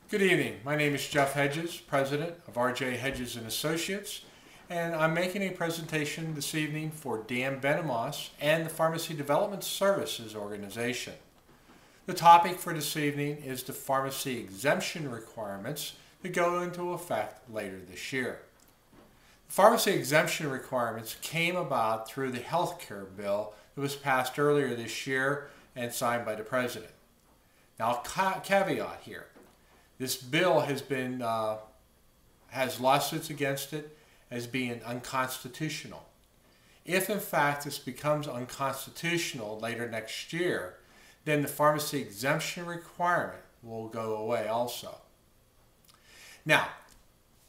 Good evening. My name is Jeff Hedges, President of R.J. Hedges Associates, and I'm making a presentation this evening for Dan Benamos and the Pharmacy Development Services Organization. The topic for this evening is the pharmacy exemption requirements that go into effect later this year. The pharmacy exemption requirements came about through the health care bill that was passed earlier this year and signed by the President. Now, caveat here. This bill has lawsuits against it as being unconstitutional. If in fact this becomes unconstitutional later next year, then the pharmacy exemption requirement will go away also. Now,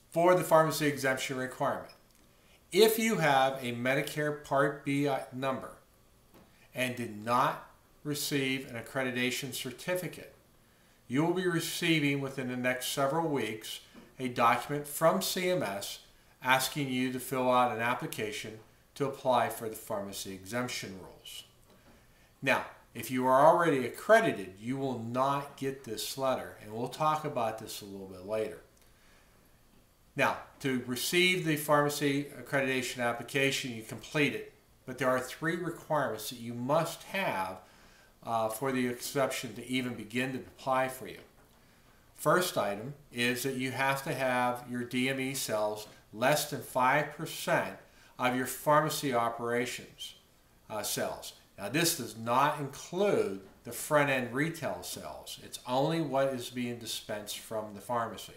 for the pharmacy exemption requirement, if you have a Medicare Part B number and did not receive an accreditation certificate, you will be receiving within the next several weeks a document from CMS asking you to fill out an application to apply for the pharmacy exemption rules. Now, if you are already accredited, you will not get this letter, and we'll talk about this a little bit later. Now, to receive the pharmacy accreditation application, you complete it, but there are 3 requirements that you must have for the exception to even begin to apply for you. First item is that you have to have your DME sales less than 5% of your pharmacy operations sales. Now, this does not include the front-end retail sales. It's only what is being dispensed from the pharmacy.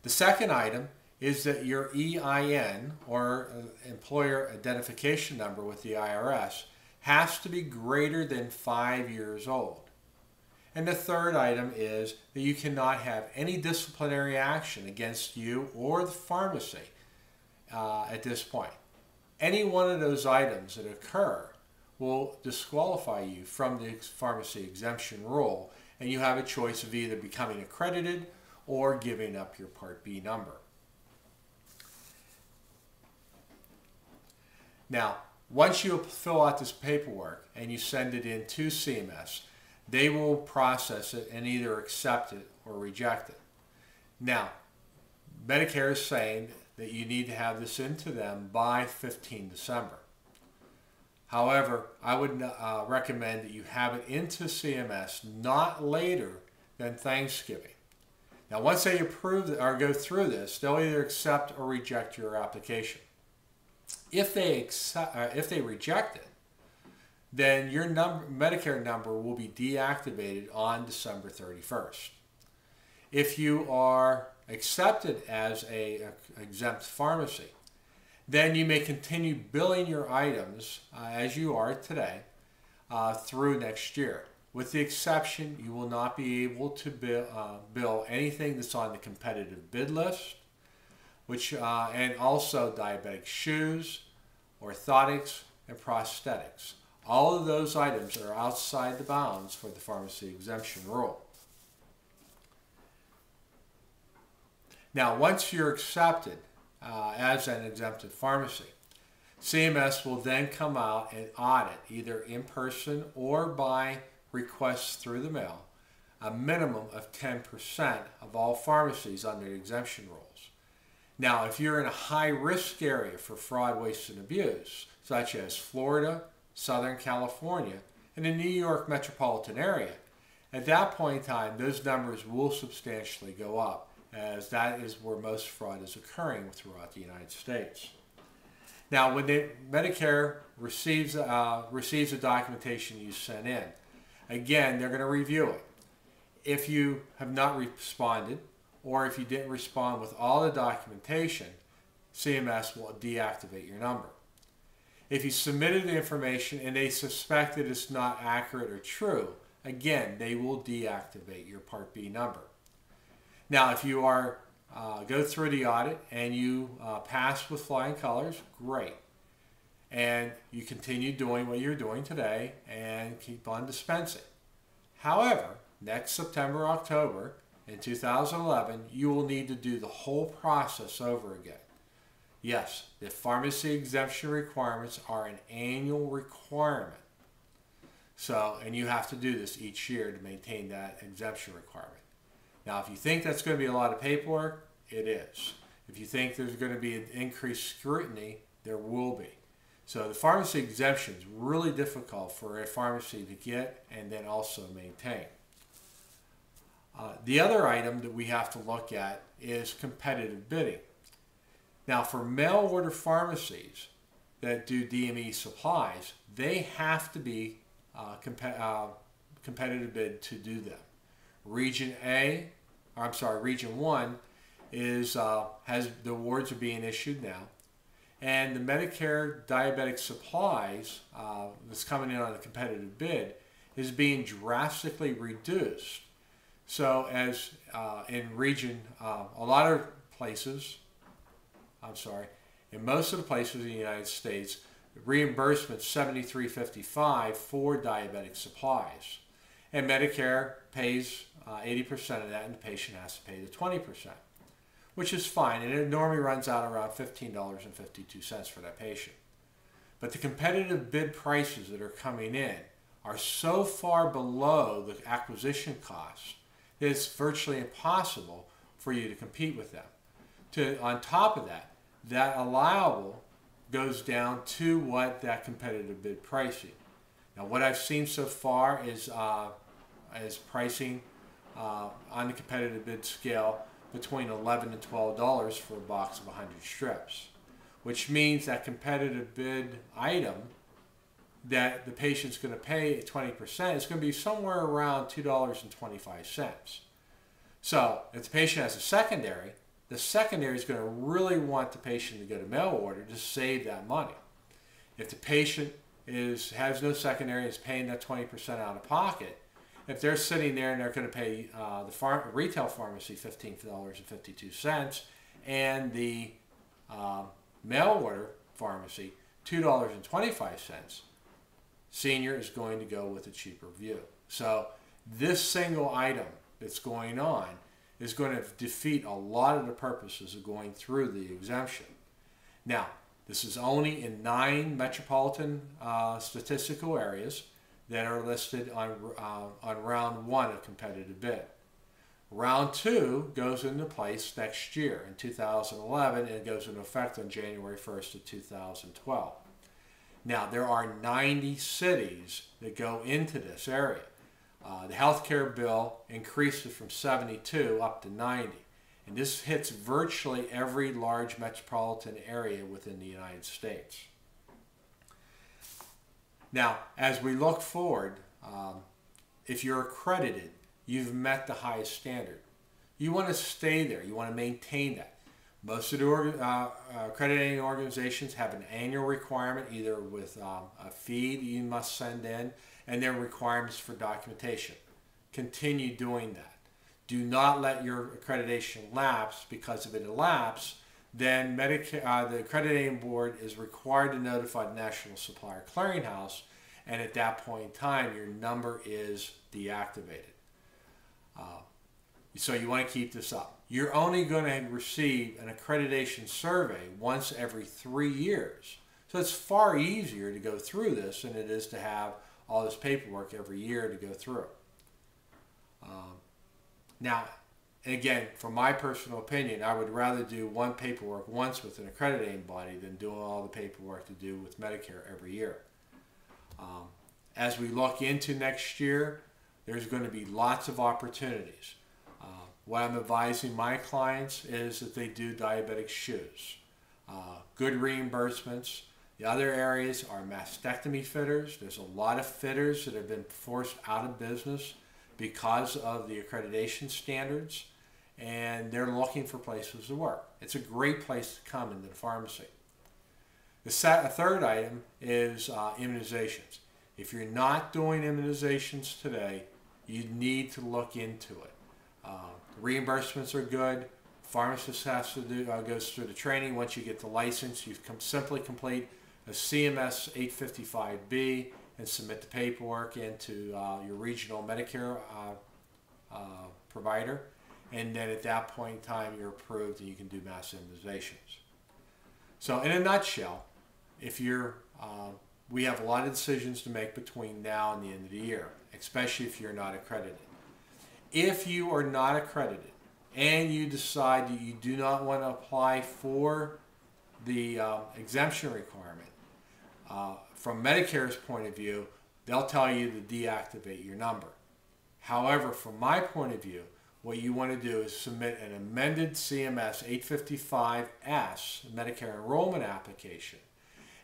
The second item is that your EIN, or Employer Identification Number with the IRS, has to be greater than 5 years old. And the third item is that you cannot have any disciplinary action against you or the pharmacy at this point. Any one of those items that occur will disqualify you from the pharmacy exemption rule, and you have a choice of either becoming accredited or giving up your Part B number. Now, once you fill out this paperwork and you send it in to CMS, they will process it and either accept it or reject it. Now, Medicare is saying that you need to have this into them by 15 December. However, I would recommend that you have it into CMS not later than Thanksgiving. Now, once they approve or go through this, they'll either accept or reject your application. If they reject it, then your Medicare number will be deactivated on December 31st. If you are accepted as an exempt pharmacy, then you may continue billing your items as you are today through next year. With the exception, you will not be able to bill anything that's on the competitive bid list, and also diabetic shoes, orthotics, and prosthetics. All of those items are outside the bounds for the pharmacy exemption rule. Now, once you're accepted as an exempted pharmacy, CMS will then come out and audit, either in person or by request through the mail, a minimum of 10% of all pharmacies under the exemption rules. Now, if you're in a high-risk area for fraud, waste, and abuse, such as Florida, Southern California, and the New York metropolitan area, at that point in time, those numbers will substantially go up, as that is where most fraud is occurring throughout the United States. Now, when Medicare receives the documentation you sent in, again, they're going to review it. If you have not responded, or if you didn't respond with all the documentation, CMS will deactivate your number. If you submitted the information and they suspect that it's not accurate or true, again, they will deactivate your Part B number. Now, if you go through the audit and you pass with flying colors, great. And you continue doing what you're doing today and keep on dispensing. However, next September, October, in 2011, you will need to do the whole process over again. Yes, the pharmacy exemption requirements are an annual requirement. So, and you have to do this each year to maintain that exemption requirement. Now, if you think that's going to be a lot of paperwork, it is. If you think there's going to be an increased scrutiny, there will be. So the pharmacy exemption is really difficult for a pharmacy to get and then also maintain. The other item that we have to look at is competitive bidding. Now, for mail order pharmacies that do DME supplies, they have to be competitive bid to do them. Region 1 is has the awards are being issued now, and the Medicare diabetic supplies that's coming in on the competitive bid is being drastically reduced. So as in region, a lot of places, in most of the places in the United States, reimbursement $73.55 for diabetic supplies, and Medicare pays 80% of that, and the patient has to pay the 20%, which is fine, and it normally runs out around $15.52 for that patient. But the competitive bid prices that are coming in are so far below the acquisition cost that it's virtually impossible for you to compete with them. On top of that, that allowable goes down to what that competitive bid pricing. Now, what I've seen so far is pricing on the competitive bid scale between $11 and $12 for a box of 100 strips, which means that competitive bid item that the patient's going to pay 20% is going to be somewhere around $2.25. So if the patient has a secondary, the secondary is going to really want the patient to go to mail order to save that money. If the patient has no secondary and is paying that 20% out of pocket, if they're sitting there and they're going to pay the retail pharmacy $15.52 and the mail order pharmacy $2.25, senior is going to go with a cheaper view. So this single item that's going on is going to defeat a lot of the purposes of going through the exemption. Now, this is only in 9 metropolitan statistical areas that are listed on round 1 of competitive bid. Round 2 goes into place next year in 2011, and it goes into effect on January 1st of 2012. Now, there are 90 cities that go into this area. The healthcare bill increased it from 72 up to 90. And this hits virtually every large metropolitan area within the United States. Now, as we look forward, if you're accredited, you've met the highest standard. You want to stay there. You want to maintain that. Most of the accrediting organizations have an annual requirement, either with a fee that you must send in, and their requirements for documentation. Continue doing that. Do not let your accreditation lapse, because if it elapses, then Medicare, the accrediting board is required to notify the National Supplier Clearinghouse, and at that point in time, your number is deactivated. So you want to keep this up. You're only going to receive an accreditation survey once every 3 years. So it's far easier to go through this than it is to have all this paperwork every year to go through. Now, again, from my personal opinion, I would rather do one paperwork once with an accrediting body than doing all the paperwork to do with Medicare every year. As we look into next year, there's going to be lots of opportunities. What I'm advising my clients is that they do diabetic shoes. Good reimbursements. The other areas are mastectomy fitters. There's a lot of fitters that have been forced out of business because of the accreditation standards, and they're looking for places to work. It's a great place to come into the pharmacy. The third item is immunizations. If you're not doing immunizations today, you need to look into it. Reimbursements are good. Pharmacist has to goes through the training. Once you get the license, you simply complete a CMS 855B and submit the paperwork into your regional Medicare provider, and then at that point in time, you're approved and you can do mass immunizations. So, in a nutshell, if you're we have a lot of decisions to make between now and the end of the year, especially if you're not accredited. If you are not accredited and you decide that you do not want to apply for the exemption requirement, from Medicare's point of view, they'll tell you to deactivate your number. However, from my point of view, what you want to do is submit an amended CMS 855S Medicare enrollment application,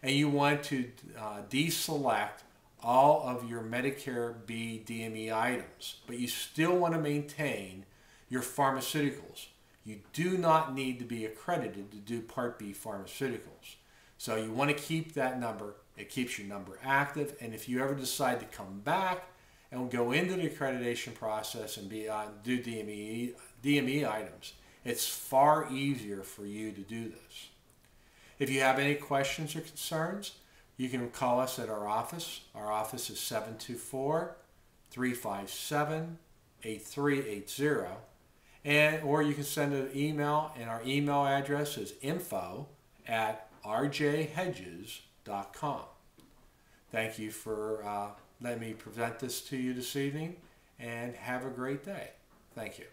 and you want to deselect all of your Medicare B DME items, but you still want to maintain your pharmaceuticals. You do not need to be accredited to do Part B pharmaceuticals. So you want to keep that number. It keeps your number active, and if you ever decide to come back and go into the accreditation process and do DME items, it's far easier for you to do this. If you have any questions or concerns, you can call us at our office. Our office is 724-357-8380. Or you can send an email, and our email address is info@rjhedges.com. Thank you for letting me present this to you this evening, and have a great day. Thank you.